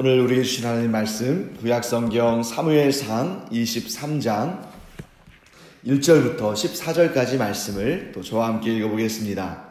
오늘 우리에게 주신 하나님 말씀 구약성경 사무엘상 23장 1절부터 14절까지 말씀을 또 저와 함께 읽어보겠습니다.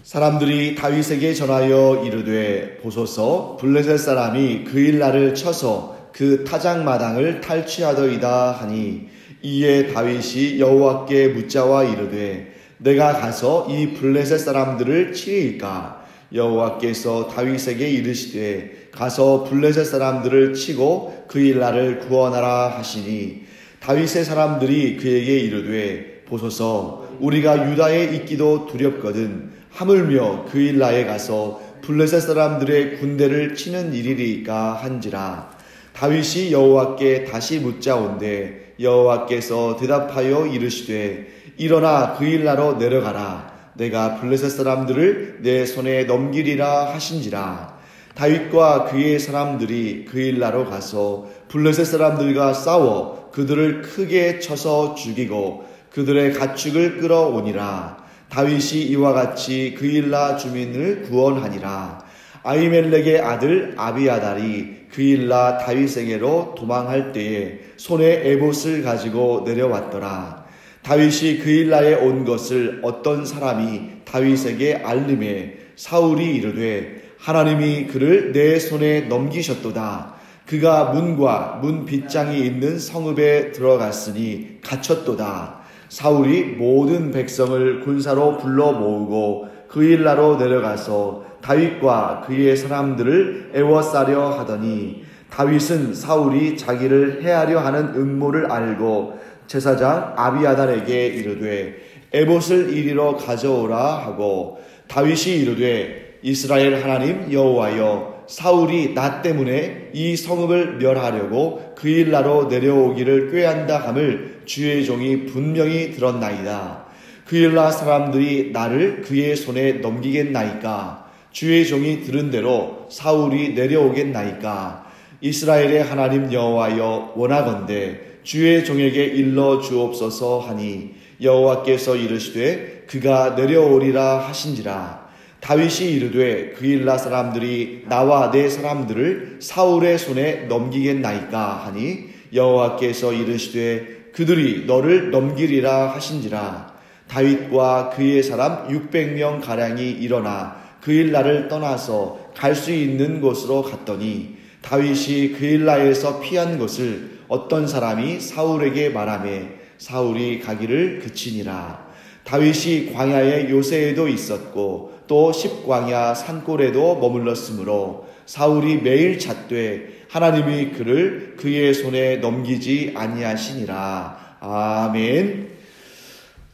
사람들이 다윗에게 전하여 이르되 보소서 블레셋 사람이 그일라를 쳐서 그 타작마당을 탈취하더이다 하니 이에 다윗이 여호와께 묻자와 이르되 내가 가서 이 블레셋 사람들을 치리이까? 여호와께서 다윗에게 이르시되 가서 블레셋 사람들을 치고 그일라를 구원하라 하시니 다윗의 사람들이 그에게 이르되 보소서 우리가 유다에 있기도 두렵거든 하물며 그일라에 가서 블레셋 사람들의 군대를 치는 일이리까 한지라. 다윗이 여호와께 다시 묻자온대 여호와께서 대답하여 이르시되 일어나 그일라로 내려가라. 내가 블레셋 사람들을 내 손에 넘기리라 하신지라. 다윗과 그의 사람들이 그일라로 가서 블레셋 사람들과 싸워 그들을 크게 쳐서 죽이고 그들의 가축을 끌어오니라. 다윗이 이와 같이 그일라 주민을 구원하니라. 아히멜렉의 아들 아비아달이 그일라 다윗에게로 도망할 때에 손에 에봇을 가지고 내려왔더라. 다윗이 그일라에 온 것을 어떤 사람이 다윗에게 알림해 사울이 이르되 하나님이 그를 내 손에 넘기셨도다. 그가 문과 문 빗장이 있는 성읍에 들어갔으니 갇혔도다. 사울이 모든 백성을 군사로 불러 모으고 그일라로 내려가서 다윗과 그의 사람들을 애워싸려 하더니 다윗은 사울이 자기를 해하려 하는 음모를 알고 제사장 아비아달에게 이르되 에봇을 이리로 가져오라 하고 다윗이 이르되 이스라엘 하나님 여호와여 사울이 나 때문에 이 성읍을 멸하려고 그일라로 내려오기를 꾀한다 함을 주의 종이 분명히 들었나이다. 그일라 사람들이 나를 그의 손에 넘기겠나이까? 주의 종이 들은 대로 사울이 내려오겠나이까? 이스라엘의 하나님 여호와여 원하건대 주의 종에게 일러 주옵소서 하니 여호와께서 이르시되 그가 내려오리라 하신지라. 다윗이 이르되 그일라 사람들이 나와 내 사람들을 사울의 손에 넘기겠나이까 하니 여호와께서 이르시되 그들이 너를 넘기리라 하신지라. 다윗과 그의 사람 600명 가량이 일어나 그일라를 떠나서 갈 수 있는 곳으로 갔더니 다윗이 그일라에서 피한 것을 어떤 사람이 사울에게 말하매 사울이 가기를 그치니라. 다윗이 광야의 요새에도 있었고 또 십광야 산골에도 머물렀으므로 사울이 매일 찾되 하나님이 그를 그의 손에 넘기지 아니하시니라. 아멘.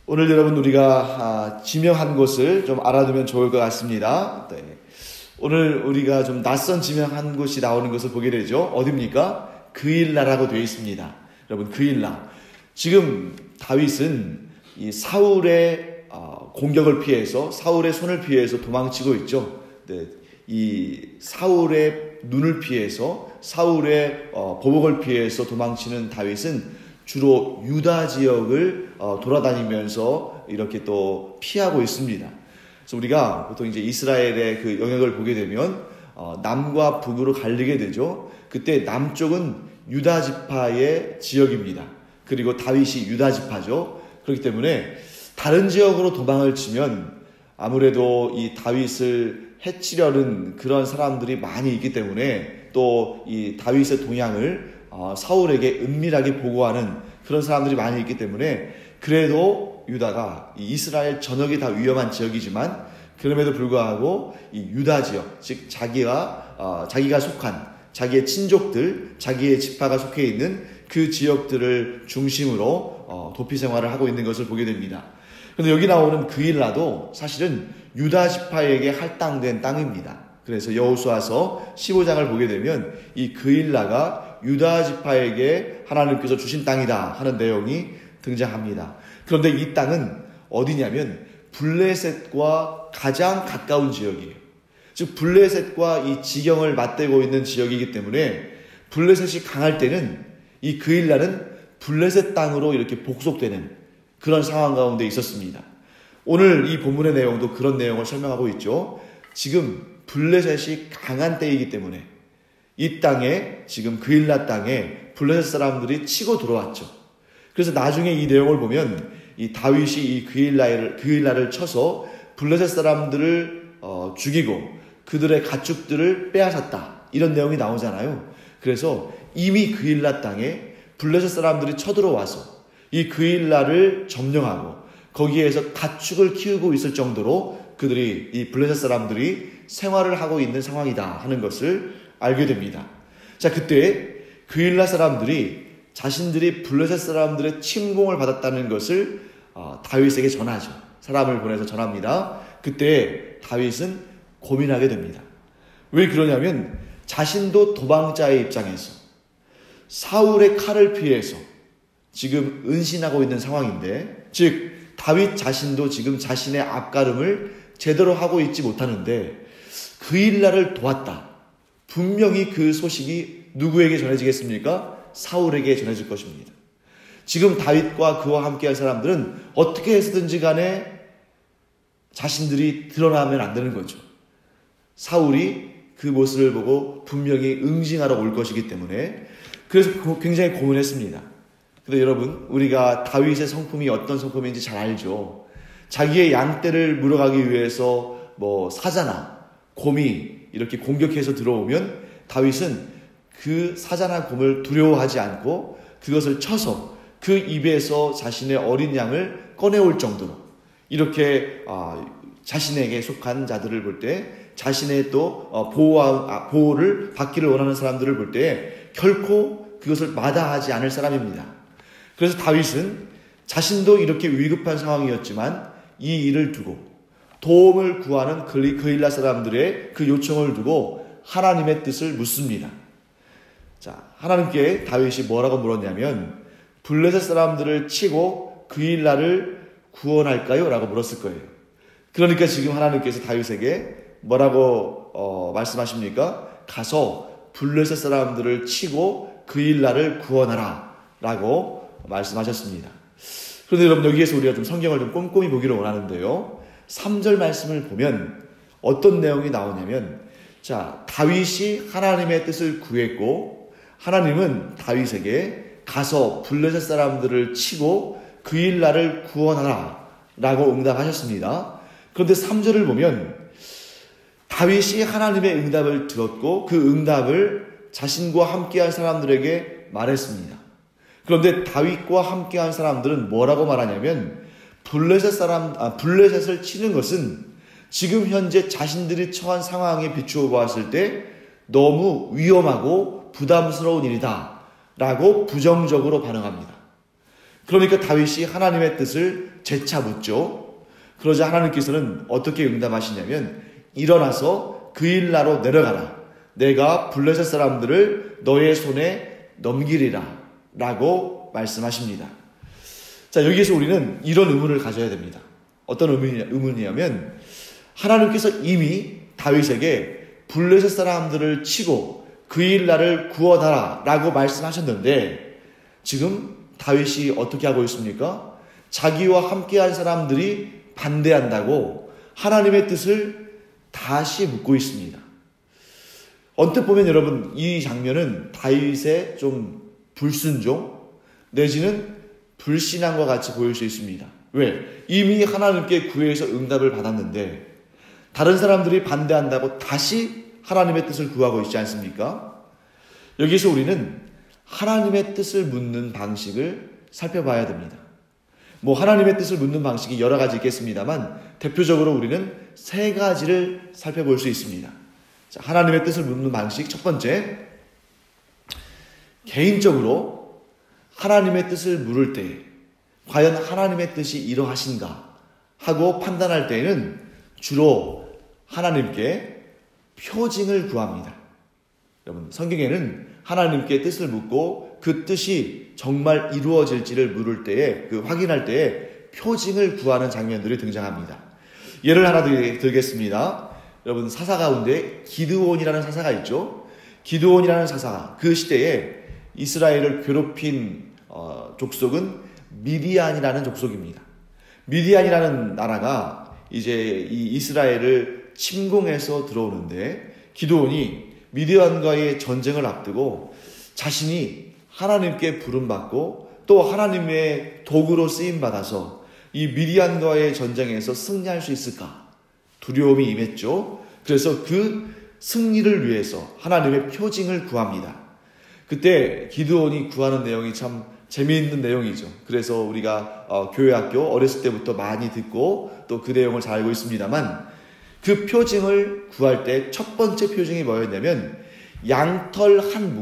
오늘 여러분 우리가 지명한 곳을 좀 알아두면 좋을 것 같습니다. 네. 오늘 우리가 좀 낯선 지명한 곳이 나오는 것을 보게 되죠. 어디입니까? 그일라라고 되어 있습니다. 여러분 그일라. 지금 다윗은 이 사울의 공격을 피해서 사울의 손을 피해서 도망치고 있죠. 네, 이 사울의 눈을 피해서 사울의 보복을 피해서 도망치는 다윗은 주로 유다 지역을 돌아다니면서 이렇게 또 피하고 있습니다. 그래서 우리가 보통 이제 이스라엘의 그 영역을 보게 되면 남과 북으로 갈리게 되죠. 그때 남쪽은 유다 지파의 지역입니다. 그리고 다윗이 유다 지파죠. 그렇기 때문에 다른 지역으로 도망을 치면 아무래도 이 다윗을 해치려는 그런 사람들이 많이 있기 때문에 또 이 다윗의 동향을 사울에게 은밀하게 보고하는 그런 사람들이 많이 있기 때문에 그래도 유다가 이 이스라엘 전역이 다 위험한 지역이지만 그럼에도 불구하고 이 유다 지역, 즉 자기가 속한 자기의 친족들, 자기의 지파가 속해 있는 그 지역들을 중심으로 도피 생활을 하고 있는 것을 보게 됩니다. 그런데 여기 나오는 그일라도 사실은 유다 지파에게 할당된 땅입니다. 그래서 여호수아서 15장을 보게 되면 이 그일라가 유다 지파에게 하나님께서 주신 땅이다 하는 내용이 등장합니다. 그런데 이 땅은 어디냐면 블레셋과 가장 가까운 지역이에요. 즉 블레셋과 이 지경을 맞대고 있는 지역이기 때문에 블레셋이 강할 때는 이 그일라는 블레셋 땅으로 이렇게 복속되는 그런 상황 가운데 있었습니다. 오늘 이 본문의 내용도 그런 내용을 설명하고 있죠. 지금 블레셋이 강한 때이기 때문에 이 땅에 지금 그일라 땅에 블레셋 사람들이 치고 들어왔죠. 그래서 나중에 이 내용을 보면 이 다윗이 이 그일라를 쳐서 블레셋 사람들을 죽이고 그들의 가축들을 빼앗았다. 이런 내용이 나오잖아요. 그래서 이미 그일라 땅에 블레셋 사람들이 쳐들어와서 이 그일라를 점령하고 거기에서 가축을 키우고 있을 정도로 그들이 이 블레셋 사람들이 생활을 하고 있는 상황이다 하는 것을 알게 됩니다. 자, 그때 그일라 사람들이 자신들이 블레셋 사람들의 침공을 받았다는 것을 다윗에게 전하죠. 사람을 보내서 전합니다. 그때 다윗은 고민하게 됩니다. 왜 그러냐면 자신도 도망자의 입장에서 사울의 칼을 피해서 지금 은신하고 있는 상황인데, 즉 다윗 자신도 지금 자신의 앞가름을 제대로 하고 있지 못하는데 그일라를 도왔다. 분명히 그 소식이 누구에게 전해지겠습니까? 사울에게 전해질 것입니다. 지금 다윗과 그와 함께할 사람들은 어떻게 해서든지 간에 자신들이 드러나면 안 되는 거죠. 사울이 그 모습을 보고 분명히 응징하러 올 것이기 때문에. 그래서 굉장히 고민했습니다. 근데 여러분, 우리가 다윗의 성품이 어떤 성품인지 잘 알죠. 자기의 양떼를 물어가기 위해서 사자나 곰이 이렇게 공격해서 들어오면 다윗은 그 사자나 곰을 두려워하지 않고 그것을 쳐서 그 입에서 자신의 어린 양을 꺼내올 정도로 이렇게 자신에게 속한 자들을 볼 때, 자신의 또 보호를 받기를 원하는 사람들을 볼 때 결코 그것을 마다하지 않을 사람입니다. 그래서 다윗은 자신도 이렇게 위급한 상황이었지만 이 일을 두고 도움을 구하는 그일라 사람들의 그 요청을 두고 하나님의 뜻을 묻습니다. 자, 하나님께 다윗이 뭐라고 물었냐면 블레셋 사람들을 치고 그일라를 구원할까요? 라고 물었을 거예요. 그러니까 지금 하나님께서 다윗에게 뭐라고 말씀하십니까? 가서 블레셋 사람들을 치고 그일라를 구원하라 라고 말씀하셨습니다. 그런데 여러분, 여기에서 우리가 좀 성경을 좀 꼼꼼히 보기를 원하는데요. 3절 말씀을 보면 어떤 내용이 나오냐면, 자, 다윗이 하나님의 뜻을 구했고 하나님은 다윗에게 가서 블레셋 사람들을 치고 그일라를 구원하라 라고 응답하셨습니다. 그런데 3절을 보면 다윗이 하나님의 응답을 들었고 그 응답을 자신과 함께한 사람들에게 말했습니다. 그런데 다윗과 함께한 사람들은 뭐라고 말하냐면 블레셋을 치는 것은 지금 현재 자신들이 처한 상황에 비추어 보았을 때 너무 위험하고 부담스러운 일이다 라고 부정적으로 반응합니다. 그러니까 다윗이 하나님의 뜻을 재차 묻죠. 그러자 하나님께서는 어떻게 응답하시냐면 일어나서 그일라로 내려가라. 내가 블레셋 사람들을 너의 손에 넘기리라 라고 말씀하십니다. 자, 여기에서 우리는 이런 의문을 가져야 됩니다. 어떤 의문이냐면 하나님께서 이미 다윗에게 블레셋 사람들을 치고 그일라를 구원하라 라고 말씀하셨는데 지금 다윗이 어떻게 하고 있습니까? 자기와 함께한 사람들이 반대한다고 하나님의 뜻을 다시 묻고 있습니다. 언뜻 보면 여러분, 이 장면은 다윗의 좀 불순종 내지는 불신앙과 같이 보일 수 있습니다. 왜? 이미 하나님께 구해서 응답을 받았는데 다른 사람들이 반대한다고 다시 하나님의 뜻을 구하고 있지 않습니까? 여기서 우리는 하나님의 뜻을 묻는 방식을 살펴봐야 됩니다. 하나님의 뜻을 묻는 방식이 여러 가지 있겠습니다만 대표적으로 우리는 세 가지를 살펴볼 수 있습니다. 자, 하나님의 뜻을 묻는 방식 첫 번째, 개인적으로 하나님의 뜻을 물을 때 과연 하나님의 뜻이 이러하신가 하고 판단할 때에는 주로 하나님께 표징을 구합니다. 여러분, 성경에는 하나님께 뜻을 묻고 그 뜻이 정말 이루어질지를 물을 때에 확인할 때에 표징을 구하는 장면들이 등장합니다. 예를 하나 들겠습니다. 여러분, 사사 가운데 기드온이라는 사사가 있죠. 기드온이라는 사사가 그 시대에 이스라엘을 괴롭힌 족속은 미디안이라는 족속입니다. 미디안이라는 나라가 이제 이 이스라엘을 침공해서 들어오는데 기드온이 미디안과의 전쟁을 앞두고 자신이 하나님께 부름받고 또 하나님의 도구로 쓰임받아서 이 미디안과의 전쟁에서 승리할 수 있을까? 두려움이 임했죠. 그래서 그 승리를 위해서 하나님의 표징을 구합니다. 그때 기드온이 구하는 내용이 참 재미있는 내용이죠. 그래서 우리가 교회학교 어렸을 때부터 많이 듣고 또 그 내용을 잘 알고 있습니다만, 그 표징을 구할 때 첫 번째 표징이 뭐였냐면 양털 한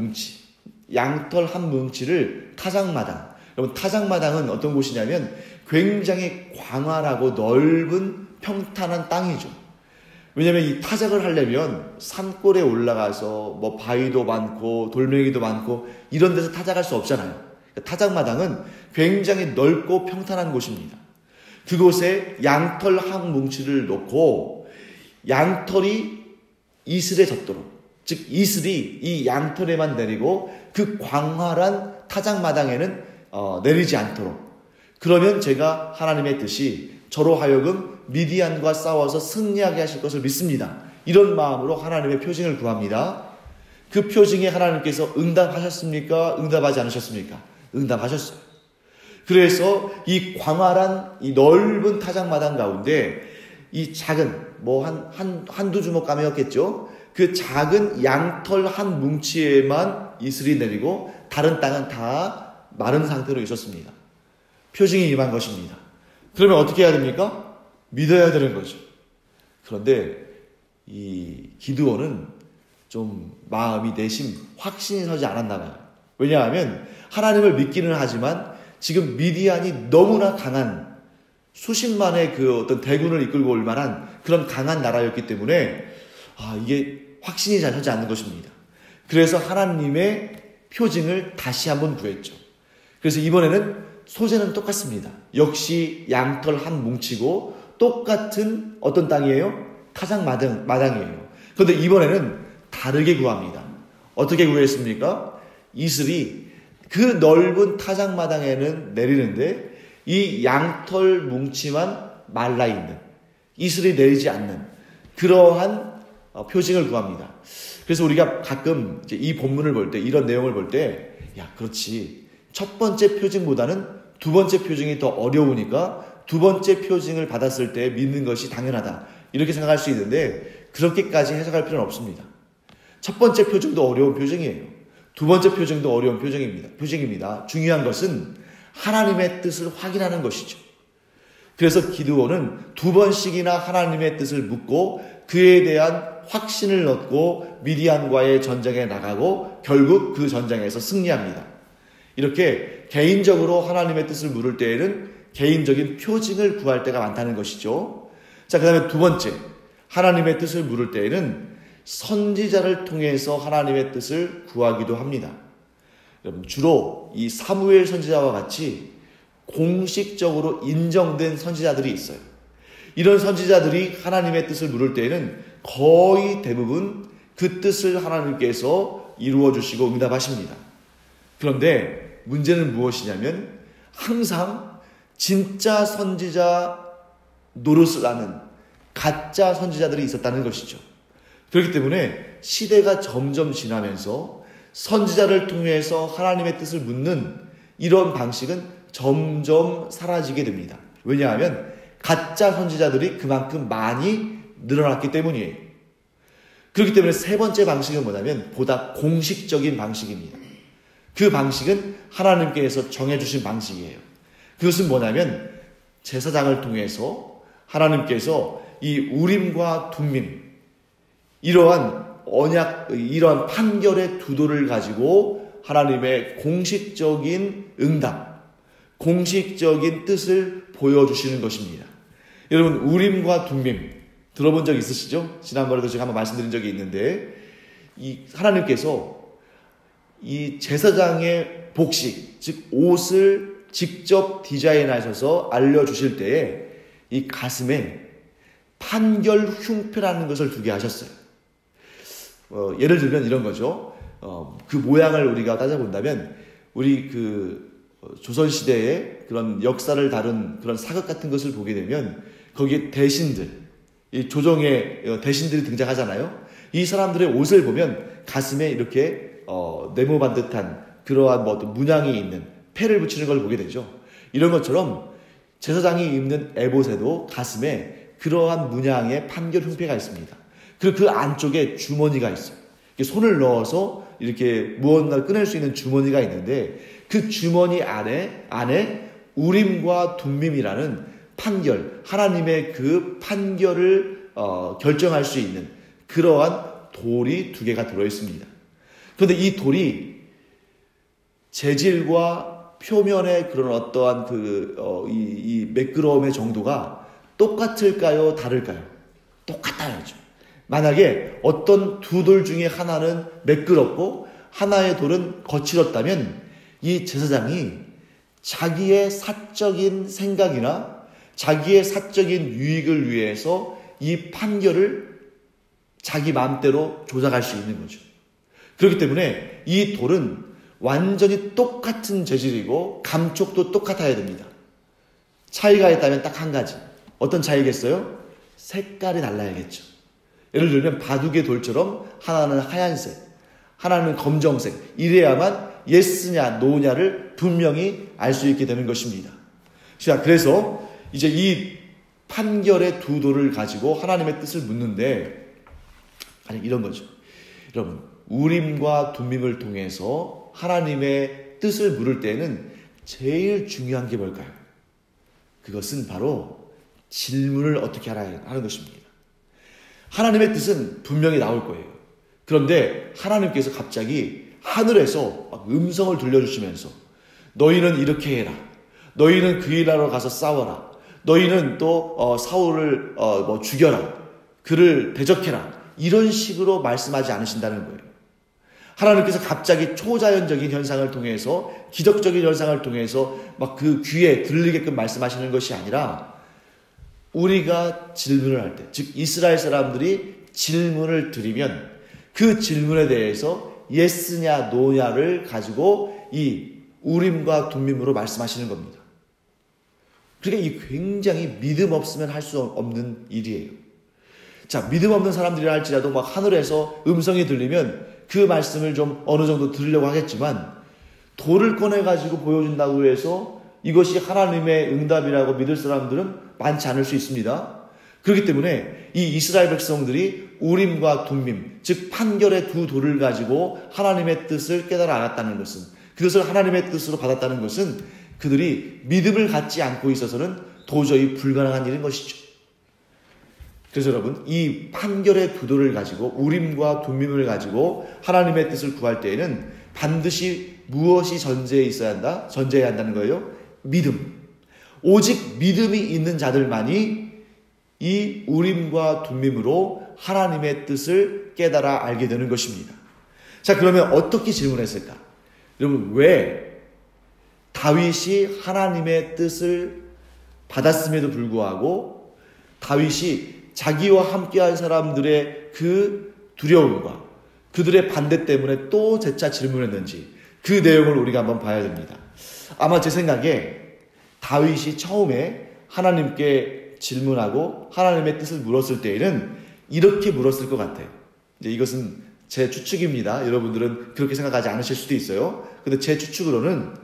뭉치를 타작마당. 여러분, 타작마당은 어떤 곳이냐면 굉장히 광활하고 넓은 평탄한 땅이죠. 왜냐하면 이 타작을 하려면 산골에 올라가서 뭐 바위도 많고 돌멩이도 많고 이런 데서 타작할 수 없잖아요. 타작마당은 굉장히 넓고 평탄한 곳입니다. 그곳에 양털 한 뭉치를 놓고 양털이 이슬에 젖도록, 즉 이슬이 이 양털에만 내리고 그 광활한 타작마당에는 내리지 않도록, 그러면 제가 하나님의 뜻이 저로 하여금 미디안과 싸워서 승리하게 하실 것을 믿습니다. 이런 마음으로 하나님의 표징을 구합니다. 그 표징에 하나님께서 응답하셨습니까? 응답하지 않으셨습니까? 응답하셨어요. 그래서 이 광활한 이 넓은 타작마당 가운데 이 작은 한두 주먹감이었겠죠. 그 작은 양털 한 뭉치에만 이슬이 내리고 다른 땅은 다 마른 상태로 있었습니다. 표징이 임한 것입니다. 그러면 어떻게 해야 됩니까? 믿어야 되는 거죠. 그런데 이 기드온은 좀 마음이 내심 확신이 서지 않았나 봐요. 왜냐하면 하나님을 믿기는 하지만 지금 미디안이 너무나 강한, 수십만의 그 어떤 대군을 이끌고 올 만한 그런 강한 나라였기 때문에 이게 확신이 잘 서지 않는 것입니다. 그래서 하나님의 표징을 다시 한번 구했죠. 그래서 이번에는 소재는 똑같습니다. 역시 양털 한 뭉치고 똑같은 어떤 땅이에요? 타작마당이에요. 그런데 이번에는 다르게 구합니다. 어떻게 구했습니까? 이슬이 그 넓은 타작마당에는 내리는데 이 양털 뭉치만 말라있는, 이슬이 내리지 않는 그러한 표징을 구합니다. 그래서 우리가 가끔 이제 이 본문을 볼 때, 이런 내용을 볼 때, 그렇지, 첫 번째 표징보다는 두 번째 표징이 더 어려우니까 두 번째 표징을 받았을 때 믿는 것이 당연하다, 이렇게 생각할 수 있는데 그렇게까지 해석할 필요는 없습니다. 첫 번째 표징도 어려운 표징이에요. 두 번째 표징도 어려운 표징입니다. 중요한 것은 하나님의 뜻을 확인하는 것이죠. 그래서 기드온은 두 번씩이나 하나님의 뜻을 묻고 그에 대한 확신을 얻고 미디안과의 전쟁에 나가고 결국 그 전쟁에서 승리합니다. 이렇게 개인적으로 하나님의 뜻을 물을 때에는 개인적인 표징을 구할 때가 많다는 것이죠. 자, 그 다음에 두 번째, 하나님의 뜻을 물을 때에는 선지자를 통해서 하나님의 뜻을 구하기도 합니다. 여러분, 주로 이 사무엘 선지자와 같이 공식적으로 인정된 선지자들이 있어요. 이런 선지자들이 하나님의 뜻을 물을 때에는 거의 대부분 그 뜻을 하나님께서 이루어 주시고 응답하십니다. 그런데 문제는 무엇이냐면 항상 진짜 선지자 노릇을 하는 가짜 선지자들이 있었다는 것이죠. 그렇기 때문에 시대가 점점 지나면서 선지자를 통해서 하나님의 뜻을 묻는 이런 방식은 점점 사라지게 됩니다. 왜냐하면 가짜 선지자들이 그만큼 많이 늘어났기 때문이에요. 그렇기 때문에 세 번째 방식은 뭐냐면 보다 공식적인 방식입니다. 그 방식은 하나님께서 정해주신 방식이에요. 그것은 뭐냐면 제사장을 통해서 하나님께서 이 우림과 둠밈, 이러한 이러한 판결의 두도를 가지고 하나님의 공식적인 응답, 공식적인 뜻을 보여주시는 것입니다. 여러분, 우림과 둠밈 들어본 적 있으시죠? 지난번에도 제가 한번 말씀드린 적이 있는데, 이 하나님께서 이 제사장의 복식, 즉 옷을 직접 디자인하셔서 알려주실 때에 이 가슴에 판결 흉패라는 것을 두게 하셨어요. 예를 들면 이런 거죠. 그 모양을 우리가 따져본다면 우리 조선시대의 그런 역사를 다룬 그런 사극 같은 것을 보게 되면 거기에 대신들, 이 조정의 대신들이 등장하잖아요. 이 사람들의 옷을 보면 가슴에 이렇게 네모반 듯한 그러한 어떤 문양이 있는 패를 붙이는 걸 보게 되죠. 이런 것처럼 제사장이 입는 에봇에도 가슴에 그러한 문양의 판결 흉패가 있습니다. 그리고 그 안쪽에 주머니가 있어요. 손을 넣어서 이렇게 무언가를 꺼낼 수 있는 주머니가 있는데 그 주머니 안에 우림과 둠밈이라는 판결, 하나님의 그 판결을 결정할 수 있는 그러한 돌이 2개가 들어있습니다. 그런데 이 돌이 재질과 표면의 그런 어떠한 이 매끄러움의 정도가 똑같을까요? 다를까요? 똑같아야죠. 만약에 어떤 2돌 중에 하나는 매끄럽고 하나의 돌은 거칠었다면 이 제사장이 자기의 사적인 생각이나 자기의 사적인 유익을 위해서 이 판결을 자기 마음대로 조작할 수 있는 거죠. 그렇기 때문에 이 돌은 완전히 똑같은 재질이고 감촉도 똑같아야 됩니다. 차이가 있다면 딱 한 가지. 어떤 차이겠어요? 색깔이 달라야겠죠. 예를 들면 바둑의 돌처럼 하나는 하얀색, 하나는 검정색. 이래야만 예스냐 노냐를 분명히 알 수 있게 되는 것입니다. 자, 그래서 이제 이 판결의 2돌을 가지고 하나님의 뜻을 묻는데 아니 이런 거죠. 여러분, 우림과 둠밈을 통해서 하나님의 뜻을 물을 때는 제일 중요한 게 뭘까요? 그것은 바로 질문을 어떻게 하라 하는 것입니다. 하나님의 뜻은 분명히 나올 거예요. 그런데 하나님께서 갑자기 하늘에서 막 음성을 들려주시면서 너희는 이렇게 해라. 너희는 그 일하러 가서 싸워라. 너희는 또 사울을 죽여라. 그를 대적해라. 이런 식으로 말씀하지 않으신다는 거예요. 하나님께서 갑자기 초자연적인 현상을 통해서 기적적인 현상을 통해서 막 그 귀에 들리게끔 말씀하시는 것이 아니라 우리가 질문을 할 때, 즉 이스라엘 사람들이 질문을 드리면 그 질문에 대해서 예스냐 노냐를 가지고 이 우림과 둠밈으로 말씀하시는 겁니다. 그러니까 이 굉장히 믿음 없으면 할 수 없는 일이에요. 자, 믿음 없는 사람들이라 할지라도 막 하늘에서 음성이 들리면 그 말씀을 좀 어느 정도 들으려고 하겠지만 돌을 꺼내가지고 보여준다고 해서 이것이 하나님의 응답이라고 믿을 사람들은 많지 않을 수 있습니다. 그렇기 때문에 이 이스라엘 백성들이 우림과 둠밈, 즉 판결의 2돌을 가지고 하나님의 뜻을 깨달아 알았다는 것은, 그것을 하나님의 뜻으로 받았다는 것은 그들이 믿음을 갖지 않고 있어서는 도저히 불가능한 일인 것이죠. 그래서 여러분, 이 판결의 2돌을 가지고 우림과 둠밈을 가지고 하나님의 뜻을 구할 때에는 반드시 무엇이 전제해야 한다는 거예요? 믿음. 오직 믿음이 있는 자들만이 이 우림과 둠밈으로 하나님의 뜻을 깨달아 알게 되는 것입니다. 자, 그러면 어떻게 질문했을까? 여러분, 왜 다윗이 하나님의 뜻을 받았음에도 불구하고 다윗이 자기와 함께한 사람들의 그 두려움과 그들의 반대 때문에 또 재차 질문했는지 그 내용을 우리가 한번 봐야 됩니다. 아마 제 생각에 다윗이 처음에 하나님께 질문하고 하나님의 뜻을 물었을 때에는 이렇게 물었을 것 같아요. 이제 이것은 제 추측입니다. 여러분들은 그렇게 생각하지 않으실 수도 있어요. 근데 제 추측으로는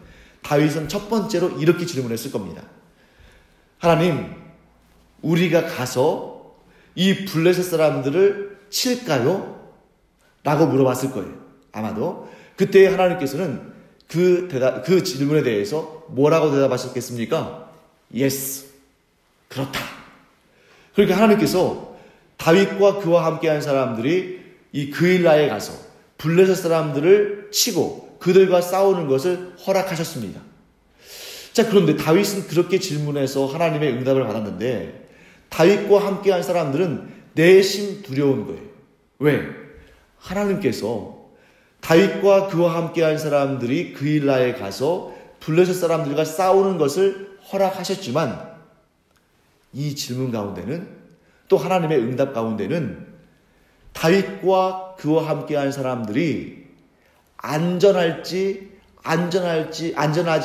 다윗은 첫 번째로 이렇게 질문했을 겁니다. 하나님, 우리가 가서 이 블레셋 사람들을 칠까요? 라고 물어봤을 거예요. 아마도. 그때 하나님께서는 그 질문에 대해서 뭐라고 대답하셨겠습니까? Yes. 그렇다. 그러니까 하나님께서 다윗과 그와 함께한 사람들이 이 그일라에 가서 블레셋 사람들을 치고 그들과 싸우는 것을 허락하셨습니다. 자, 그런데 다윗은 그렇게 질문해서 하나님의 응답을 받았는데 다윗과 함께한 사람들은 내심 두려운 거예요. 왜? 하나님께서 다윗과 그와 함께한 사람들이 그일라에 가서 블레셋 사람들과 싸우는 것을 허락하셨지만 이 질문 가운데는 또 하나님의 응답 가운데는 다윗과 그와 함께한 사람들이 안전하지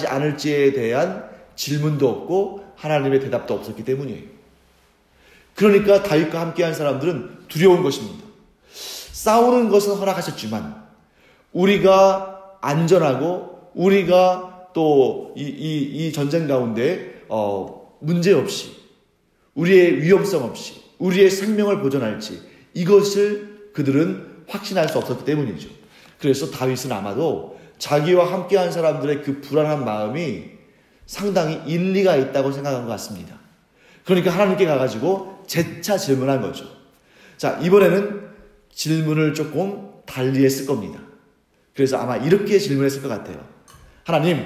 않을지에 대한 질문도 없고 하나님의 대답도 없었기 때문이에요. 그러니까 다윗과 함께한 사람들은 두려운 것입니다. 싸우는 것은 허락하셨지만 우리가 안전하고 우리가 또 이 전쟁 가운데 문제 없이 우리의 위험성 없이 우리의 생명을 보존할지 이것을 그들은 확신할 수 없었기 때문이죠. 그래서 다윗은 아마도 자기와 함께한 사람들의 그 불안한 마음이 상당히 일리가 있다고 생각한 것 같습니다. 그러니까 하나님께 가가지고 재차 질문한 거죠. 자, 이번에는 질문을 조금 달리 했을 겁니다. 그래서 아마 이렇게 질문했을 것 같아요. 하나님,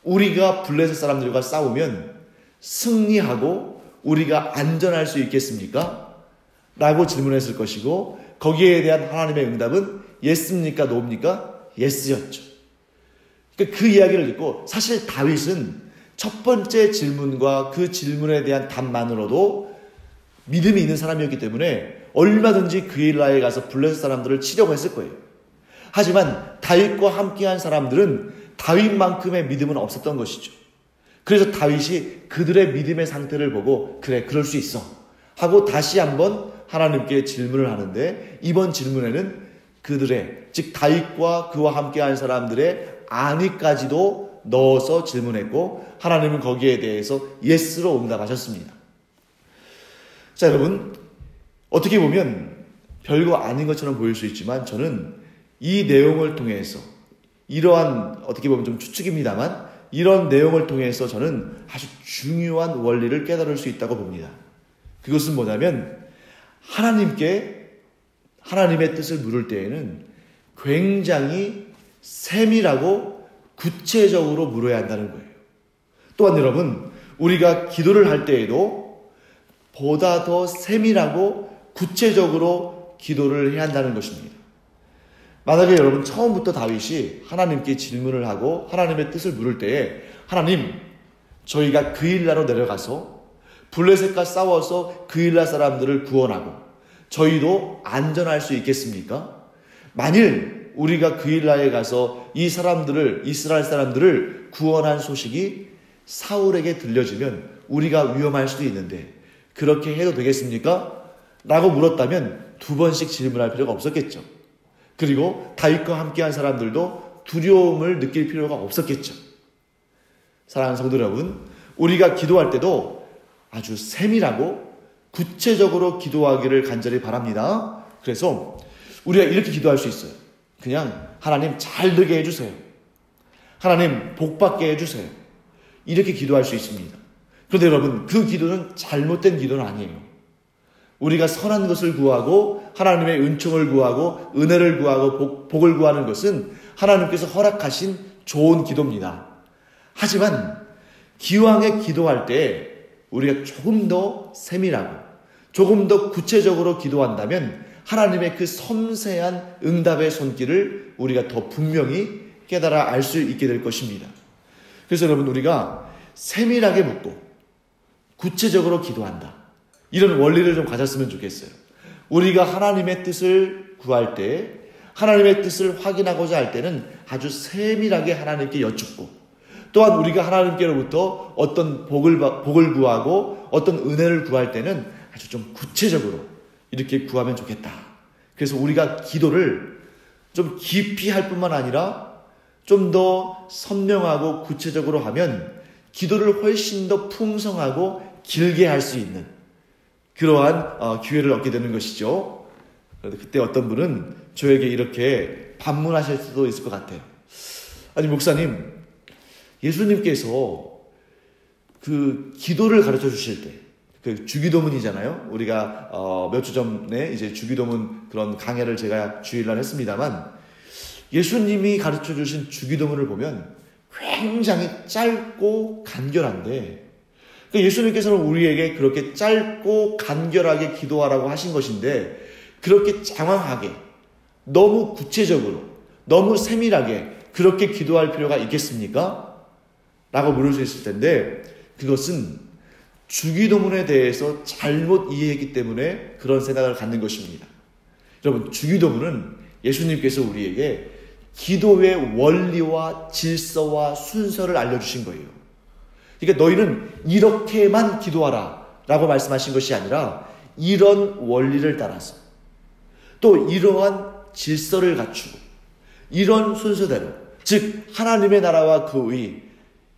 우리가 블레셋 사람들과 싸우면 승리하고 우리가 안전할 수 있겠습니까? 라고 질문했을 것이고 거기에 대한 하나님의 응답은 예스입니까? 노입니까? 예스였죠. 그러니까 그 이야기를 듣고 사실 다윗은 첫 번째 질문과 그 질문에 대한 답만으로도 믿음이 있는 사람이었기 때문에 얼마든지 그일라에 가서 블레셋 사람들을 치려고 했을 거예요. 하지만 다윗과 함께한 사람들은 다윗만큼의 믿음은 없었던 것이죠. 그래서 다윗이 그들의 믿음의 상태를 보고 그래, 그럴 수 있어 하고 다시 한번 하나님께 질문을 하는데 이번 질문에는 그들의, 즉 다윗과 그와 함께한 사람들의 안위까지도 넣어서 질문했고 하나님은 거기에 대해서 예스로 응답하셨습니다. 자, 여러분, 어떻게 보면 별거 아닌 것처럼 보일 수 있지만 저는 이 내용을 통해서 이러한, 어떻게 보면 좀 추측입니다만 이런 내용을 통해서 저는 아주 중요한 원리를 깨달을 수 있다고 봅니다. 그것은 뭐냐면 하나님께 하나님의 뜻을 물을 때에는 굉장히 세밀하고 구체적으로 물어야 한다는 거예요. 또한 여러분, 우리가 기도를 할 때에도 보다 더 세밀하고 구체적으로 기도를 해야 한다는 것입니다. 만약에 여러분 처음부터 다윗이 하나님께 질문을 하고 하나님의 뜻을 물을 때에 하나님, 저희가 그일라로 내려가서 블레셋과 싸워서 그일라 사람들을 구원하고 저희도 안전할 수 있겠습니까? 만일 우리가 그일라에 가서 이 사람들을, 이스라엘 사람들을 구원한 소식이 사울에게 들려지면 우리가 위험할 수도 있는데 그렇게 해도 되겠습니까? 라고 물었다면 두 번씩 질문할 필요가 없었겠죠. 그리고 다윗과 함께한 사람들도 두려움을 느낄 필요가 없었겠죠. 사랑하는 성도 여러분, 우리가 기도할 때도 아주 세밀하고 구체적으로 기도하기를 간절히 바랍니다. 그래서 우리가 이렇게 기도할 수 있어요. 그냥 하나님 잘 되게 해주세요. 하나님 복 받게 해주세요. 이렇게 기도할 수 있습니다. 그런데 여러분, 그 기도는 잘못된 기도는 아니에요. 우리가 선한 것을 구하고 하나님의 은총을 구하고 은혜를 구하고 복을 구하는 것은 하나님께서 허락하신 좋은 기도입니다. 하지만 기왕에 기도할 때 우리가 조금 더 세밀하고 조금 더 구체적으로 기도한다면 하나님의 그 섬세한 응답의 손길을 우리가 더 분명히 깨달아 알 수 있게 될 것입니다. 그래서 여러분, 우리가 세밀하게 묻고 구체적으로 기도한다, 이런 원리를 좀 가졌으면 좋겠어요. 우리가 하나님의 뜻을 구할 때, 하나님의 뜻을 확인하고자 할 때는 아주 세밀하게 하나님께 여쭙고, 또한 우리가 하나님께로부터 어떤 복을 구하고 어떤 은혜를 구할 때는 아주 좀 구체적으로 이렇게 구하면 좋겠다. 그래서 우리가 기도를 좀 깊이 할 뿐만 아니라 좀 더 선명하고 구체적으로 하면 기도를 훨씬 더 풍성하고 길게 할 수 있는 그러한 기회를 얻게 되는 것이죠. 그런데 그때 어떤 분은 저에게 이렇게 반문하실 수도 있을 것 같아요. 아니, 목사님, 예수님께서 그 기도를 가르쳐 주실 때, 그 주기도문이잖아요. 우리가 몇 주 전에 이제 주기도문 그런 강해를 제가 주일날 했습니다만, 예수님이 가르쳐 주신 주기도문을 보면 굉장히 짧고 간결한데, 그러니까 예수님께서는 우리에게 그렇게 짧고 간결하게 기도하라고 하신 것인데 그렇게 장황하게, 너무 구체적으로, 너무 세밀하게 그렇게 기도할 필요가 있겠습니까? 라고 물을 수 있을 텐데, 그것은 주기도문에 대해서 잘못 이해했기 때문에 그런 생각을 갖는 것입니다. 여러분, 주기도문은 예수님께서 우리에게 기도의 원리와 질서와 순서를 알려주신 거예요. 그러니까 너희는 이렇게만 기도하라 라고 말씀하신 것이 아니라 이런 원리를 따라서, 또 이러한 질서를 갖추고 이런 순서대로, 즉 하나님의 나라와 그 의,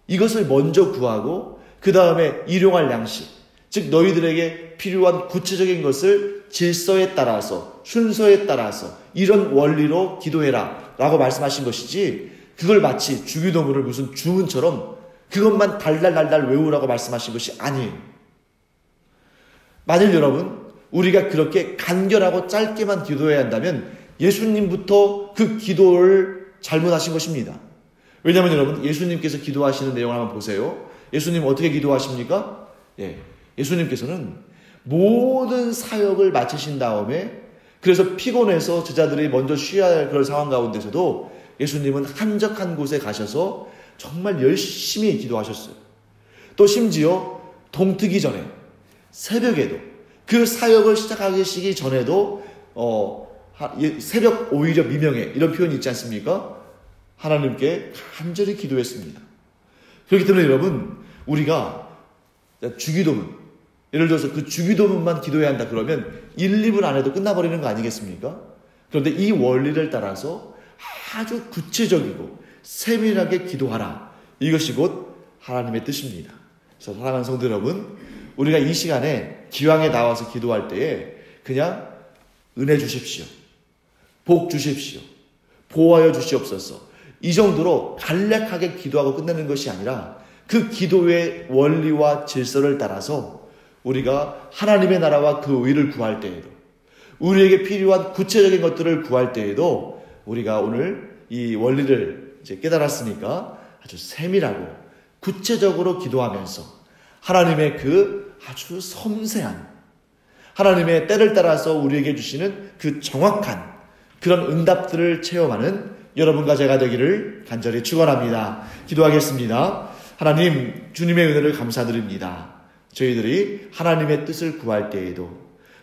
이것을 먼저 구하고 그 다음에 일용할 양식, 즉 너희들에게 필요한 구체적인 것을 질서에 따라서, 순서에 따라서 이런 원리로 기도해라 라고 말씀하신 것이지, 그걸 마치 주기도문을 무슨 주문처럼 그것만 달달달달 외우라고 말씀하신 것이 아니에요. 만일 여러분 우리가 그렇게 간결하고 짧게만 기도해야 한다면 예수님부터 그 기도를 잘못하신 것입니다. 왜냐하면 여러분, 예수님께서 기도하시는 내용을 한번 보세요. 예수님 어떻게 기도하십니까? 예수님께서는 모든 사역을 마치신 다음에, 그래서 피곤해서 제자들이 먼저 쉬어야 할 그런 상황 가운데서도 예수님은 한적한 곳에 가셔서 정말 열심히 기도하셨어요. 또 심지어 동트기 전에, 새벽에도, 그 사역을 시작하기 전에도 새벽 오히려 미명에, 이런 표현이 있지 않습니까? 하나님께 간절히 기도했습니다. 그렇기 때문에 여러분, 우리가 주기도문, 예를 들어서 그 주기도문만 기도해야 한다 그러면 1, 2분 안에도 끝나버리는 거 아니겠습니까? 그런데 이 원리를 따라서 아주 구체적이고 세밀하게 기도하라, 이것이 곧 하나님의 뜻입니다. 그래서 사랑하는 성도 여러분, 우리가 이 시간에 기왕에 나와서 기도할 때에 그냥 은혜 주십시오, 복 주십시오, 보호하여 주시옵소서, 이 정도로 간략하게 기도하고 끝내는 것이 아니라 그 기도의 원리와 질서를 따라서 우리가 하나님의 나라와 그 의를 구할 때에도, 우리에게 필요한 구체적인 것들을 구할 때에도 우리가 오늘 이 원리를 이제 깨달았으니까 아주 세밀하고 구체적으로 기도하면서 하나님의 그 아주 섬세한, 하나님의 때를 따라서 우리에게 주시는 그 정확한 그런 응답들을 체험하는 여러분과 제가 되기를 간절히 축원합니다. 기도하겠습니다. 하나님, 주님의 은혜를 감사드립니다. 저희들이 하나님의 뜻을 구할 때에도,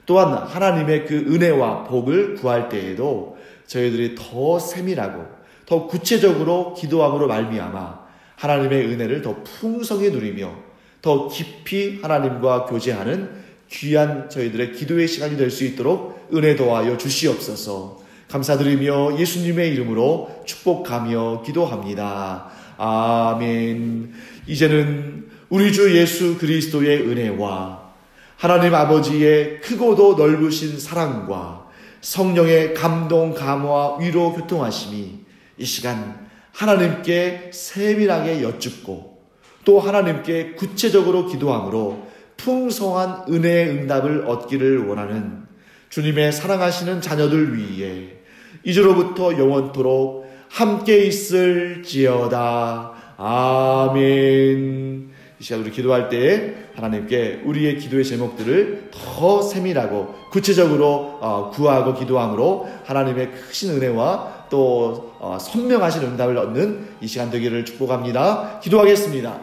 또한 하나님의 그 은혜와 복을 구할 때에도 저희들이 더 세밀하고 더 구체적으로 기도함으로 말미암아 하나님의 은혜를 더 풍성히 누리며 더 깊이 하나님과 교제하는 귀한 저희들의 기도의 시간이 될 수 있도록 은혜 도와여 주시옵소서. 감사드리며 예수님의 이름으로 축복하며 기도합니다. 아멘. 이제는 우리 주 예수 그리스도의 은혜와 하나님 아버지의 크고도 넓으신 사랑과 성령의 감동, 감화, 위로, 교통하심이 이 시간 하나님께 세밀하게 여쭙고 또 하나님께 구체적으로 기도함으로 풍성한 은혜의 응답을 얻기를 원하는 주님의 사랑하시는 자녀들 위에 이제로부터 영원토록 함께 있을지어다. 아멘. 이 시간 우리 기도할 때 하나님께 우리의 기도의 제목들을 더 세밀하고 구체적으로 구하고 기도함으로 하나님의 크신 은혜와 또 선명하신 응답을 얻는 이 시간 되기를 축복합니다. 기도하겠습니다.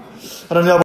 하나님 아버지,